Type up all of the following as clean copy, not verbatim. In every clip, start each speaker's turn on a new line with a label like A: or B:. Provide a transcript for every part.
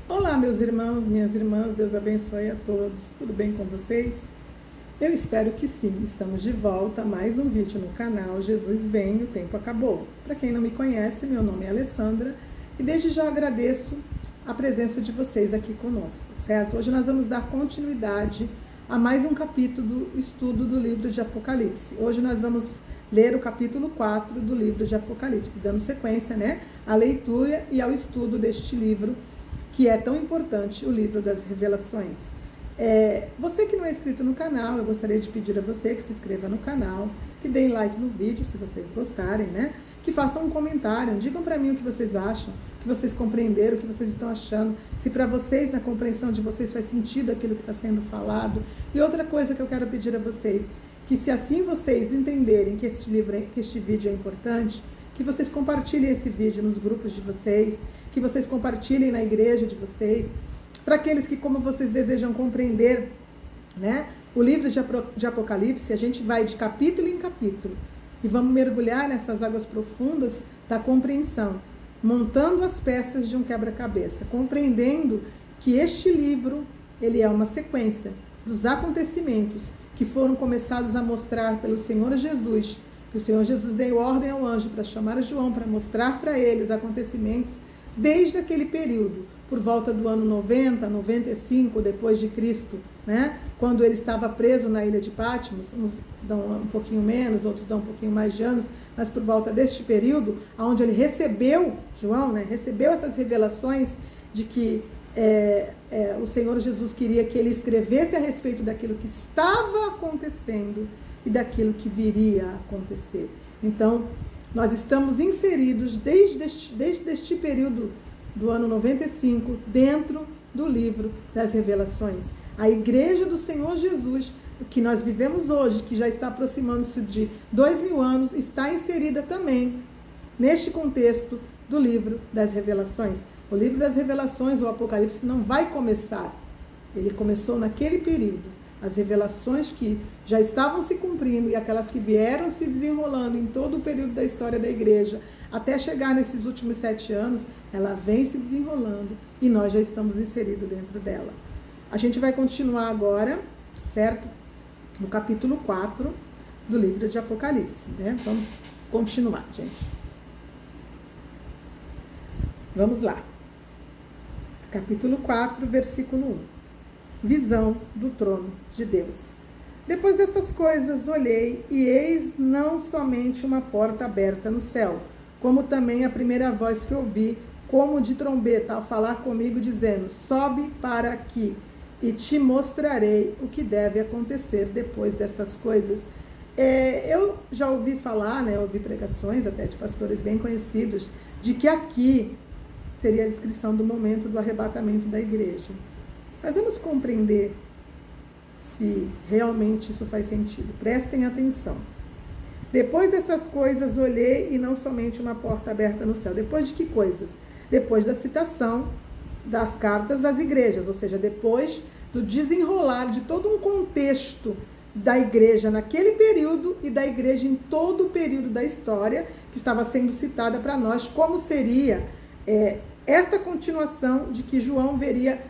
A: Olá, meus irmãos, minhas irmãs, Deus abençoe a todos. Tudo bem com vocês? Eu espero que sim. Estamos de volta a mais um vídeo no canal Jesus Vem, o Tempo Acabou. Para quem não me conhece, meu nome é Alessandra e desde já agradeço a presença de vocês aqui conosco, certo? Hoje nós vamos dar continuidade a mais um capítulo do estudo do livro de Apocalipse. Hoje nós vamos ler o capítulo 4 do livro de Apocalipse, dando sequência, à leitura e ao estudo deste livro, que é tão importante, o livro das revelações. Você que não é inscrito no canal, eu gostaria de pedir a você que se inscreva no canal, que deem like no vídeo, se vocês gostarem, que façam um comentário, digam para mim o que vocês acham, o que vocês compreenderam, o que vocês estão achando, se para vocês, na compreensão de vocês, faz sentido aquilo que está sendo falado. E outra coisa que eu quero pedir a vocês, que se assim vocês entenderem que este vídeo é importante, que vocês compartilhem esse vídeo nos grupos de vocês, que vocês compartilhem na igreja de vocês, para aqueles que, como vocês desejam compreender, o livro de Apocalipse, a gente vai de capítulo em capítulo e vamos mergulhar nessas águas profundas da compreensão, montando as peças de um quebra-cabeça, compreendendo que este livro, ele é uma sequência dos acontecimentos que foram começados a mostrar pelo Senhor Jesus, que o Senhor Jesus deu ordem ao anjo para chamar João, para mostrar para ele os acontecimentos desde aquele período, por volta do ano 90, 95 depois de Cristo, quando ele estava preso na ilha de Patmos. Uns dão um pouquinho menos, outros dão um pouquinho mais de anos, mas por volta deste período, onde ele recebeu, João, recebeu essas revelações de que o Senhor Jesus queria que ele escrevesse a respeito daquilo que estava acontecendo e daquilo que viria a acontecer. Então, nós estamos inseridos desde este período do ano 95 dentro do livro das revelações. A igreja do Senhor Jesus, que nós vivemos hoje, que já está aproximando-se de 2000 anos, está inserida também neste contexto do livro das revelações. O livro das revelações, o Apocalipse, não vai começar. Ele começou naquele período. As revelações que já estavam se cumprindo e aquelas que vieram se desenrolando em todo o período da história da igreja, até chegar nesses últimos 7 anos, ela vem se desenrolando e nós já estamos inseridos dentro dela. A gente vai continuar agora, certo? No capítulo 4 do livro de Apocalipse, Vamos continuar, gente. Vamos lá. Capítulo 4, versículo 1. Visão do trono de Deus. Depois destas coisas olhei, e eis não somente uma porta aberta no céu, como também a primeira voz que ouvi, como de trombeta, ao falar comigo, dizendo: sobe para aqui, e te mostrarei o que deve acontecer depois destas coisas. Eu já ouvi falar, ouvi pregações até de pastores bem conhecidos, de que aqui seria a descrição do momento do arrebatamento da igreja. Mas vamos compreender se realmente isso faz sentido. Prestem atenção. Depois dessas coisas olhei, e não somente uma porta aberta no céu. Depois de que coisas? Depois da citação das cartas às igrejas, ou seja, depois do desenrolar de todo um contexto da igreja naquele período e da igreja em todo o período da história que estava sendo citada para nós, como seria esta continuação de que João veria...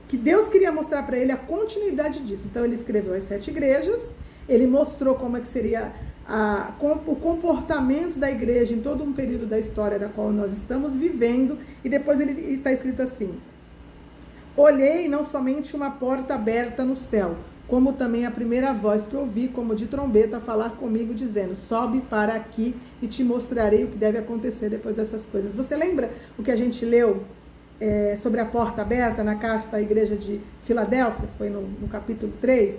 A: que Deus queria mostrar para ele a continuidade disso. Então ele escreveu as 7 igrejas, ele mostrou como é que seria o comportamento da igreja em todo um período da história da qual nós estamos vivendo, e depois ele está escrito assim: olhei não somente uma porta aberta no céu, como também a primeira voz que ouvi, como de trombeta, falar comigo, dizendo: sobe para aqui e te mostrarei o que deve acontecer depois dessas coisas. Você lembra o que a gente leu sobre a porta aberta na carta da igreja de Filadélfia? Foi no capítulo 3,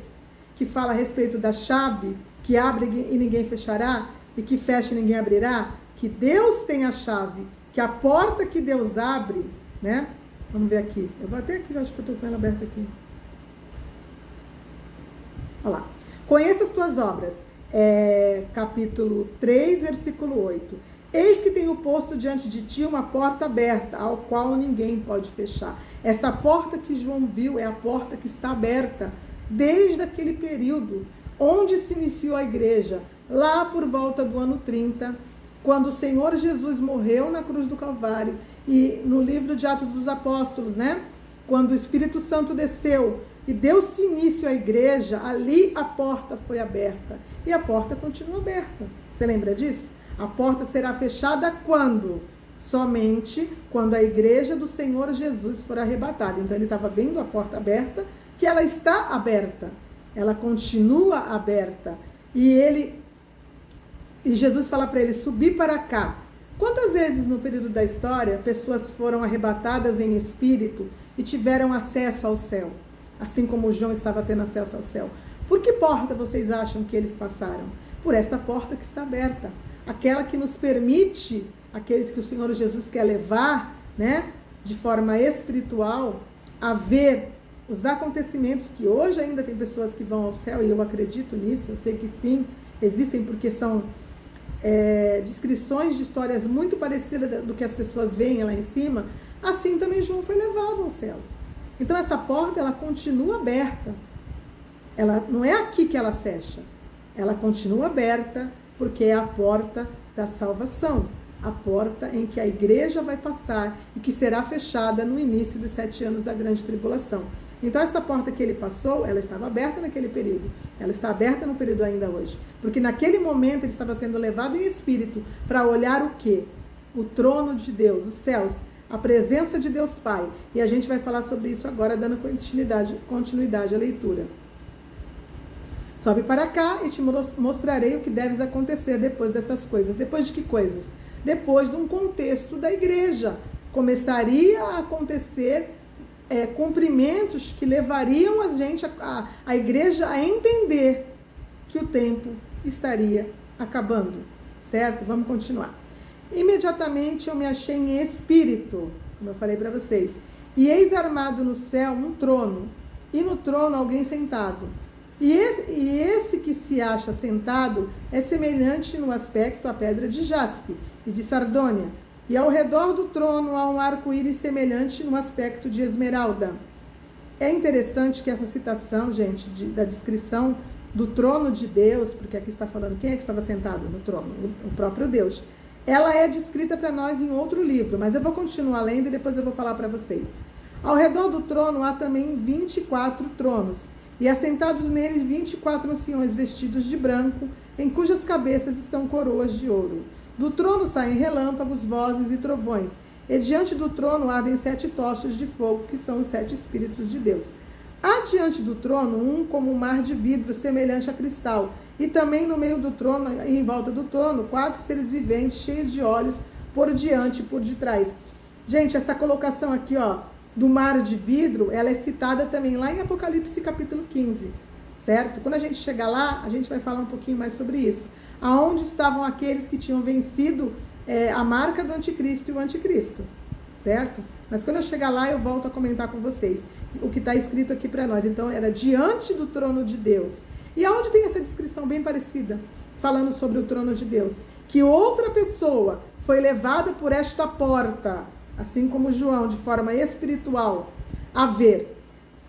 A: que fala a respeito da chave que abre e ninguém fechará, e que fecha e ninguém abrirá, que Deus tem a chave, que a porta que Deus abre, Vamos ver aqui. Eu vou até aqui, eu acho que eu estou com ela aberta aqui. Olha lá. Conheça as tuas obras. Capítulo 3, versículo 8. Eis que tenho posto diante de ti uma porta aberta, ao qual ninguém pode fechar. Esta porta que João viu é a porta que está aberta desde aquele período onde se iniciou a igreja, lá por volta do ano 30, quando o Senhor Jesus morreu na cruz do Calvário E no livro de Atos dos Apóstolos, né? Quando o Espírito Santo desceu e deu-se início à igreja, ali a porta foi aberta. E a porta continua aberta. Você lembra disso? A porta será fechada quando? Somente quando a igreja do Senhor Jesus for arrebatada. Então ele estava vendo a porta aberta, que ela está aberta. Ela continua aberta. E Jesus fala para ele, subir para cá. Quantas vezes no período da história, pessoas foram arrebatadas em espírito e tiveram acesso ao céu? Assim como João estava tendo acesso ao céu. Por que porta vocês acham que eles passaram? Por esta porta que está aberta. Aquela que nos permite, aqueles que o Senhor Jesus quer levar, né, de forma espiritual, a ver os acontecimentos que hoje ainda tem pessoas que vão ao céu, e eu acredito nisso, eu sei que sim, existem porque são descrições de histórias muito parecidas do que as pessoas veem lá em cima. Assim também João foi levado aos céus. Então essa porta, ela continua aberta. Ela não é aqui que ela fecha. Ela continua aberta porque é a porta da salvação. A porta em que a igreja vai passar e que será fechada no início dos 7 anos da grande tribulação. Então essa porta que ele passou, ela estava aberta naquele período. Ela está aberta no período ainda hoje. Porque naquele momento ele estava sendo levado em espírito para olhar o quê? O trono de Deus, os céus, a presença de Deus Pai. E a gente vai falar sobre isso agora, dando continuidade à leitura. Sobe para cá e te mostrarei o que deves acontecer depois destas coisas. Depois de que coisas? Depois de um contexto da igreja. Começaria a acontecer cumprimentos que levariam a igreja a entender que o tempo estaria acabando. Certo? Vamos continuar. Imediatamente eu me achei em espírito, como eu falei para vocês. E eis armado no céu um trono, e no trono alguém sentado. E esse que se acha sentado é semelhante no aspecto à pedra de jaspe e de sardônia. E ao redor do trono há um arco-íris semelhante no aspecto de esmeralda. É interessante que essa citação, gente, da descrição do trono de Deus, porque aqui está falando quem é que estava sentado no trono? O próprio Deus. Ela é descrita para nós em outro livro, mas eu vou continuar lendo e depois eu vou falar para vocês. Ao redor do trono há também 24 tronos, e assentados neles 24 anciões vestidos de branco, em cujas cabeças estão coroas de ouro. Do trono saem relâmpagos, vozes e trovões, e diante do trono ardem 7 tochas de fogo, que são os 7 Espíritos de Deus. Há diante do trono um como um mar de vidro semelhante a cristal, e também no meio do trono e em volta do trono 4 seres viventes cheios de olhos por diante e por detrás. Gente, essa colocação aqui, ó, do mar de vidro, ela é citada também lá em Apocalipse capítulo 15, certo? Quando a gente chegar lá, a gente vai falar um pouquinho mais sobre isso. Aonde estavam aqueles que tinham vencido a marca do anticristo e o anticristo, certo? Mas quando eu chegar lá, eu volto a comentar com vocês o que está escrito aqui para nós. Então, era diante do trono de Deus. E aonde tem essa descrição bem parecida, falando sobre o trono de Deus? Que outra pessoa foi levada por esta porta, assim como João, de forma espiritual, a ver.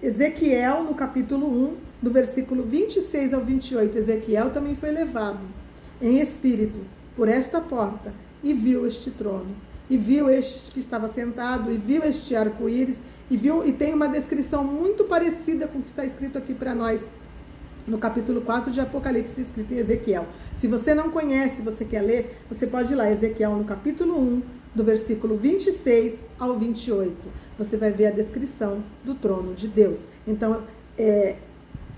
A: Ezequiel, no capítulo 1, do versículo 26 ao 28, Ezequiel também foi levado em espírito por esta porta e viu este trono, e viu este que estava sentado, e viu este arco-íris, e tem uma descrição muito parecida com o que está escrito aqui para nós, no capítulo 4 de Apocalipse, escrito em Ezequiel. Se você não conhece, você quer ler, você pode ir lá, Ezequiel, no capítulo 1, do versículo 26 ao 28. Você vai ver a descrição do trono de Deus. Então,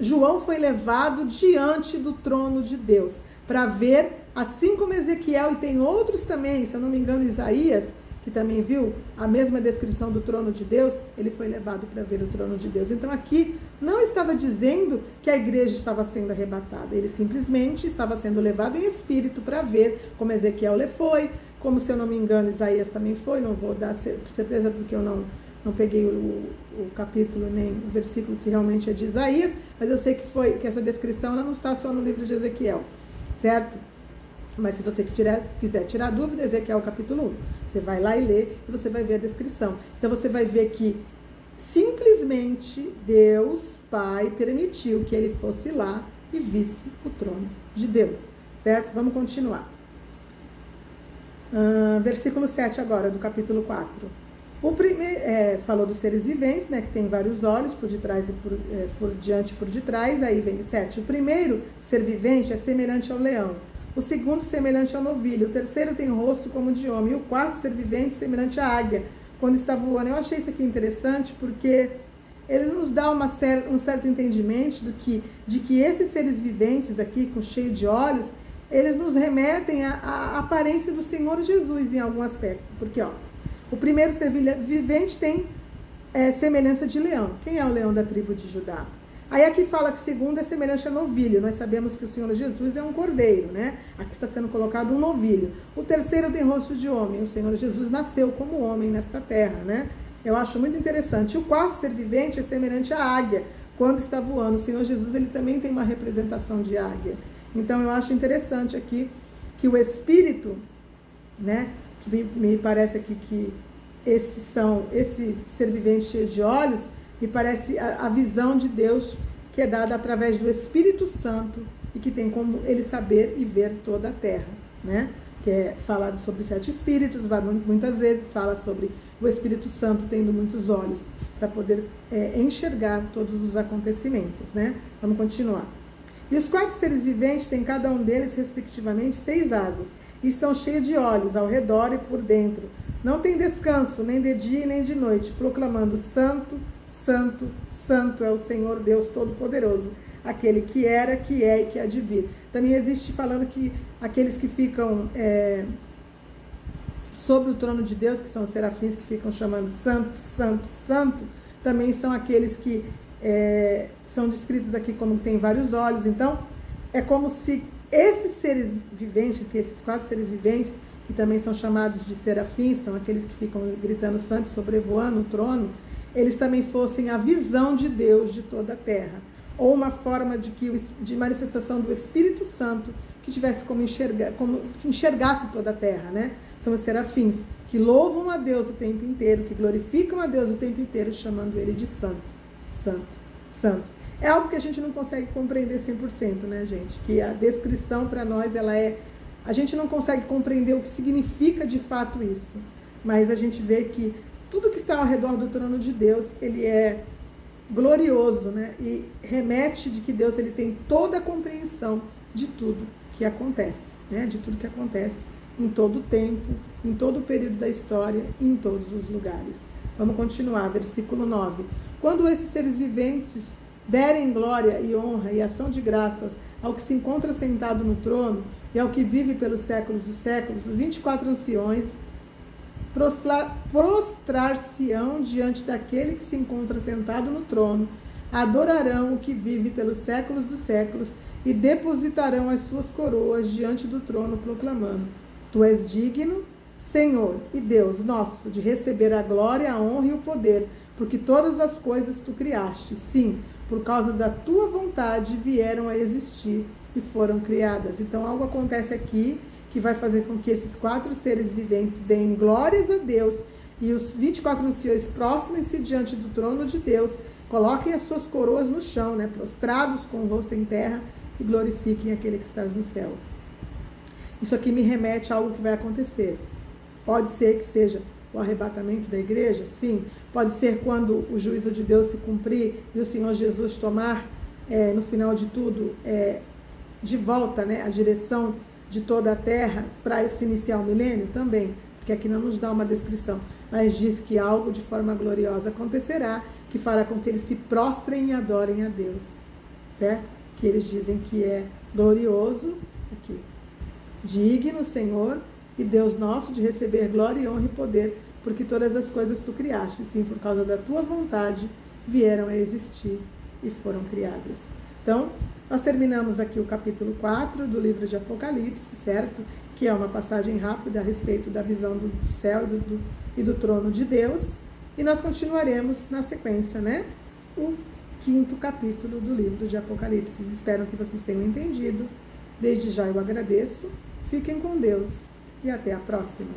A: João foi levado diante do trono de Deus, para ver, assim como Ezequiel, e tem outros também, se eu não me engano, Isaías, que também viu a mesma descrição do trono de Deus, ele foi levado para ver o trono de Deus. Então aqui não estava dizendo que a igreja estava sendo arrebatada, ele simplesmente estava sendo levado em espírito para ver como Ezequiel foi, como, se eu não me engano, Isaías também foi. Não vou dar certeza porque eu não peguei o capítulo nem o versículo se realmente é de Isaías, mas eu sei que essa descrição ela não está só no livro de Ezequiel, certo? Mas se você quiser tirar dúvida, Ezequiel capítulo 1. Você vai lá e lê e você vai ver a descrição. Então você vai ver que simplesmente Deus Pai permitiu que ele fosse lá e visse o trono de Deus, certo? Vamos continuar. Versículo 7 agora, do capítulo 4. O primeiro, falou dos seres viventes, né, que tem vários olhos, por detrás e por diante e por detrás. Aí vem 7. O primeiro ser vivente é semelhante ao leão. O segundo, semelhante ao novilho. O terceiro tem rosto como de homem. E o quarto ser vivente, semelhante à águia, quando está voando. Eu achei isso aqui interessante, porque ele nos dá um certo entendimento de que esses seres viventes aqui, cheio de olhos, eles nos remetem à aparência do Senhor Jesus em algum aspecto. Porque, o primeiro ser vivente tem semelhança de leão. Quem é o leão da tribo de Judá? Aí aqui fala que o segundo é semelhante a novilho. Nós sabemos que o Senhor Jesus é um cordeiro, né? Aqui está sendo colocado um novilho. O terceiro tem rosto de homem. O Senhor Jesus nasceu como homem nesta terra, né? Eu acho muito interessante. O quarto ser vivente é semelhante à águia, quando está voando. O Senhor Jesus, ele também tem uma representação de águia. Então, eu acho interessante aqui que o Espírito, né? Que me parece aqui que esse ser vivente cheio de olhos, me parece a visão de Deus que é dada através do Espírito Santo e que tem como ele saber e ver toda a terra, né? Que é falado sobre 7 espíritos, muitas vezes fala sobre o Espírito Santo tendo muitos olhos para poder enxergar todos os acontecimentos, né? Vamos continuar. E os 4 seres viventes têm cada um deles, respectivamente, 6 asas, e estão cheios de olhos ao redor e por dentro. Não tem descanso, nem de dia nem de noite, proclamando: Santo, Santo, Santo é o Senhor Deus Todo-Poderoso, aquele que era, que é e que há de vir. Também existe falando que aqueles que ficam sobre o trono de Deus, que são os serafins que ficam chamando Santo, Santo, Santo, também são aqueles que são descritos aqui como que tem vários olhos. Então, é como se esses seres viventes, que esses 4 seres viventes, que também são chamados de serafins, são aqueles que ficam gritando santo, sobrevoando o trono, eles também fossem a visão de Deus de toda a terra, ou uma forma de manifestação do Espírito Santo que tivesse como que enxergasse toda a terra, né? São os serafins, que louvam a Deus o tempo inteiro, que glorificam a Deus o tempo inteiro, chamando ele de santo, santo, santo. É algo que a gente não consegue compreender 100%, né, gente? Que a descrição para nós, a gente não consegue compreender o que significa de fato isso, mas a gente vê que tudo que está ao redor do trono de Deus, ele é glorioso, né? E remete de que Deus, ele tem toda a compreensão de tudo que acontece, né? De tudo que acontece em todo o tempo, em todo o período da história, em todos os lugares. Vamos continuar, versículo 9. Quando esses seres viventes derem glória e honra e ação de graças ao que se encontra sentado no trono e ao que vive pelos séculos dos séculos, os 24 anciões prostrar-se-ão diante daquele que se encontra sentado no trono, adorarão o que vive pelos séculos dos séculos e depositarão as suas coroas diante do trono, proclamando: Tu és digno, Senhor e Deus nosso, de receber a glória, a honra e o poder, porque todas as coisas tu criaste, sim, por causa da tua vontade vieram a existir e foram criadas. Então algo acontece aqui que vai fazer com que esses 4 seres viventes deem glórias a Deus e os 24 anciões prostrem-se diante do trono de Deus, coloquem as suas coroas no chão, né, prostrados com o rosto em terra, e glorifiquem aquele que está no céu. Isso aqui me remete a algo que vai acontecer. Pode ser que seja o arrebatamento da igreja, sim. Pode ser quando o juízo de Deus se cumprir e o Senhor Jesus tomar, no final de tudo, de volta, né, a direção de toda a terra para se iniciar o milênio também, porque aqui não nos dá uma descrição, mas diz que algo de forma gloriosa acontecerá, que fará com que eles se prostrem e adorem a Deus, certo? Que eles dizem que é glorioso, aqui, digno, Senhor e Deus nosso, de receber glória e honra e poder, porque todas as coisas tu criaste, sim, por causa da tua vontade vieram a existir e foram criadas. Então, nós terminamos aqui o capítulo 4 do livro de Apocalipse, certo? Que é uma passagem rápida a respeito da visão do céu e do trono de Deus. E nós continuaremos na sequência, né? O 5º capítulo do livro de Apocalipse. Espero que vocês tenham entendido. Desde já eu agradeço. Fiquem com Deus e até a próxima.